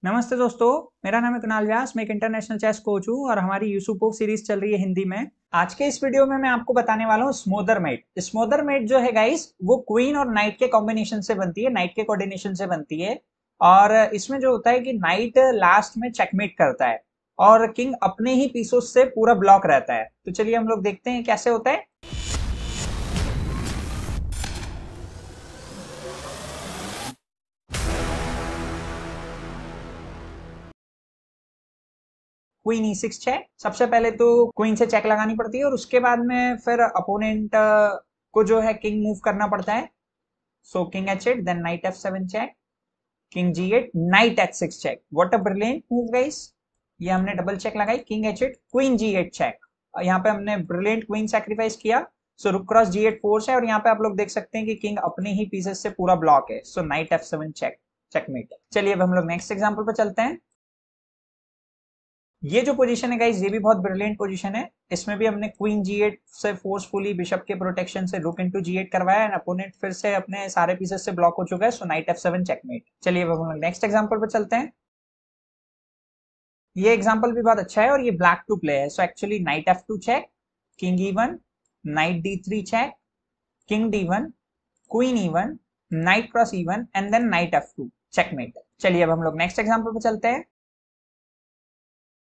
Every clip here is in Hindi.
नमस्ते दोस्तों, मेरा नाम है कुणाल व्यास। मैं एक इंटरनेशनल चेस कोच हूँ और हमारी यूसुपोव सीरीज चल रही है हिंदी में। आज के इस वीडियो में मैं आपको बताने वाला हूँ स्मोदर मेट। स्मोदर मेट जो है गाइस, वो क्वीन और नाइट के कॉम्बिनेशन से बनती है, नाइट के कोऑर्डिनेशन से बनती है। और इसमें जो होता है कि नाइट लास्ट में चेकमेट करता है और किंग अपने ही पीसों से पूरा ब्लॉक रहता है। तो चलिए हम लोग देखते हैं कैसे होता है। Queen E6 check. सबसे पहले तो क्वीन से चेक लगानी पड़ती है और उसके बाद में फिर अपोनेंट को जो है किंग मूव करना पड़ता है। So king H8, then knight F7 check, king G8, knight H6 check. What a brilliant move guys. ये हमने डबल चेक लगाई, king H8, queen G8 check. यहाँ पे हमने ब्रिलियंट क्वीन सैक्रिफाइस किया। सो रुक क्रॉस G8 फोर्स है और यहाँ पे आप लोग देख सकते हैं कि किंग अपने ही पीसेस से पूरा ब्लॉक है। So night F7 check, checkmate. चलिए अब हम लोग नेक्स्ट एग्जांपल पे चलते हैं। ये जो पोजीशन है गाइस, ये भी बहुत ब्रिलियंट पोजीशन है। इसमें भी हमने क्वीन G8 से फोर्सफुली बिशप के प्रोटेक्शन से रुक इनटू G8 करवाया एंड अपोनेंट फिर से अपने सारे पीसेस से ब्लॉक हो चुका है। So night F7 checkmate. चलिए अब हम नेक्स्ट एग्जांपल पे चलते हैं। ये एग्जांपल भी बहुत अच्छा है और ये ब्लैक टू प्ले है। So actually knight F2 check, king E1, knight D3 check, king D1, queen E1, knight cross E1 and then knight F2 checkmate. चलिए अब हम लोग नेक्स्ट एग्जांपल पे चलते हैं।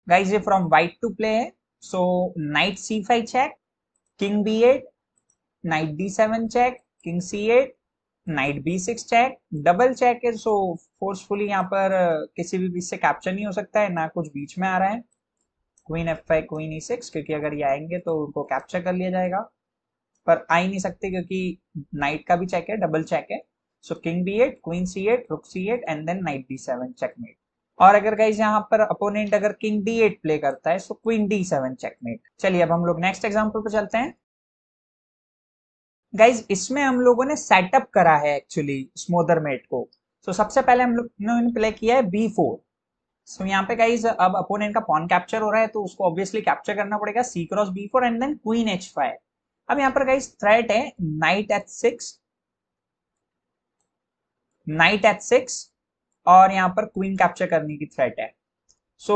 गाइस ये फ्रॉम व्हाइट टू प्ले है। So knight C5 check, king B8, knight D7 check, king C8, knight B6 check. Double check है, सो फोर्सफुली यहाँ पर किसी भी पीस से कैप्चर नहीं हो सकता है, ना कुछ बीच में आ रहा है। क्वीन F5, क्वीन E6, क्योंकि अगर ये आएंगे तो उनको कैप्चर कर लिया जाएगा, पर आ ही नहीं सकते क्योंकि नाइट का भी चेक है, डबल चेक है। So king B8, queen C8, रुक C8 and then night D7 checkmate. और अगर गाइस यहाँ पर अपोनेंट अगर किंग D8 प्ले करता है, सो क्वीन D7 चेकमेट। चलिए अब हम लोग नेक्स्ट एग्जांपल पे चलते हैं। गाइज इसमें हम लोगों ने सेटअप करा है एक्चुअली स्मोदर मेट को। तो सबसे पहले हम लोग ने प्ले किया है B4। सो यहाँ पे गाइज अब अपोनेंट का पॉन कैप्चर हो रहा है तो उसको ऑब्वियसली कैप्चर करना पड़ेगा। C cross B4 and then queen H5। अब यहाँ पर गाइज थ्रेट है नाइट H6, नाइट H6 और यहाँ पर क्वीन कैप्चर करने की थ्रेट है। सो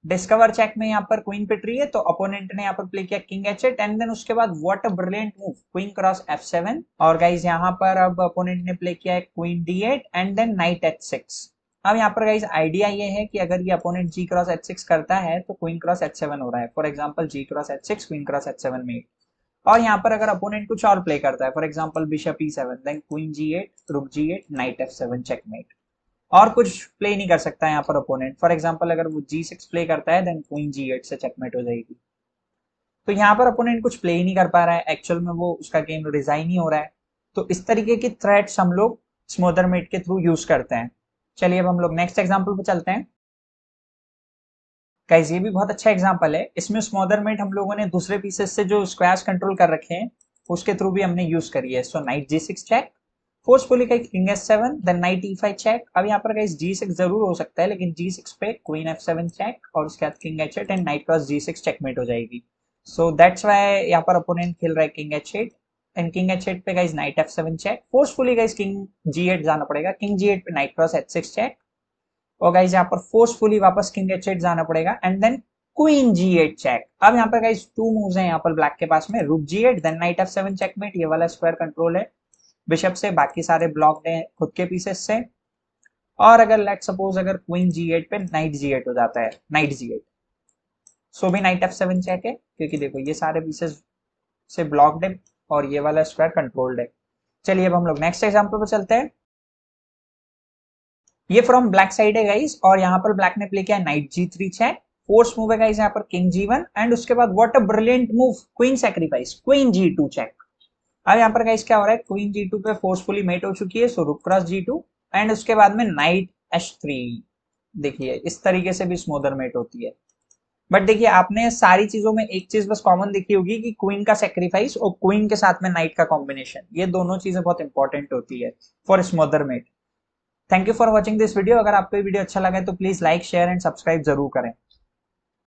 डिस्कवर चेक में यहाँ पर क्वीन पिट रही है तो अपोनेंट ने यहाँ पर प्ले किया किंग H8 एंड देन उसके बाद what a brilliant move, queen cross F7। और गाइज यहाँ पर अब अपोनेंट ने प्ले किया है queen D8 and then night H6। अब यहाँ पर गाइज आइडिया ये है कि अगर ये अपोनेंट G क्रॉस H6 करता है तो क्वीन क्रॉस H7 हो रहा है। For example G cross H6, queen cross H7 में। और यहाँ पर अगर अपोनेंट कुछ और प्ले करता है, for example bishop E7, then queen G8, rook G8, night F7 checkmate. और कुछ प्ले नहीं कर सकता है यहाँ पर अपोनेंट। फॉर एग्जांपल अगर वो G6 प्ले करता है देन क्वीन G8 से चेकमेट हो जाएगी। तो यहाँ पर अपोनेंट कुछ प्ले ही नहीं कर पा रहा है, एक्चुअल में वो उसका गेम रिजाइन ही हो रहा है। तो इस तरीके की थ्रेट्स हम लोग स्मोदर मेट के थ्रू यूज करते हैं। चलिए अब हम लोग नेक्स्ट एग्जाम्पल पे चलते हैं। गाइस ये भी बहुत अच्छा एग्जाम्पल है। इसमें स्मोदर मेट हम लोगों ने दूसरे पीसेस से जो स्क्वायर्स कंट्रोल कर रखे हैं उसके थ्रू भी हमने यूज करी है। So knight G6 check, forcefully का king H7, then knight E5 check. अब यहाँ पर गाइस G6 जरूर हो सकता है लेकिन G6 पे क्वीन F7 चेक और उसके बाद king H8 and night cross G6 checkmate हो जाएगी। सो दैट्स व्हाई यहाँ पर अपोनेंट खेल रहा है king H8 and king H8 पे guys knight F7 check. Forcefully guys king G8 जाना पड़ेगा, किंग G8 पे नाइट क्रॉस H6 चेक। और गाइस यहाँ पर फोर्सफुली वापस किंग H8 जाना पड़ेगा and then queen G8 check. अब यहाँ पर गाइस टू मूव्स हैं यहाँ पर ब्लैक के पास में, रुक G8 then knight F7 checkmate. ये वाला स्क्वायर कंट्रोल है बिशप से, बाकी सारे ब्लॉक्ड हैं खुद के पीसेस से। और अगर लेट सपोज अगर क्वीन G8 पे नाइट G8 हो जाता है, नाइट G8, सो भी नाइट F7 चेक है क्योंकि देखो ये सारे पीसेस से ब्लॉक्ड है और ये वाला स्क्वायर कंट्रोल्ड है। चलिए अब हम लोग नेक्स्ट एग्जांपल पे चलते हैं। ये फ्रॉम ब्लैक साइड है गाइस और यहाँ पर ब्लैक ने प्ले किया knight G3 check. Force move है गाइस यहाँ पर किंग G1 एंड उसके बाद what a brilliant move, queen sacrifice, queen G2 check. अब यहाँ पर गाइस क्या हो रहा है, क्वीन G2 पे फोर्सफुली मेट हो चुकी है। सो रुक क्रॉस G2 एंड उसके बाद में नाइट H3। देखिए इस तरीके से भी स्मोदर मेट होती है। बट देखिए आपने सारी चीजों में एक चीज बस कॉमन देखी होगी कि क्वीन का सेक्रीफाइस और क्वीन के साथ में नाइट का कॉम्बिनेशन, ये दोनों चीजें बहुत इंपॉर्टेंट होती है for smothered mate. Thank you for watching this video. अगर आपको ये वीडियो अच्छा लगा है तो please like, share and subscribe जरूर करें।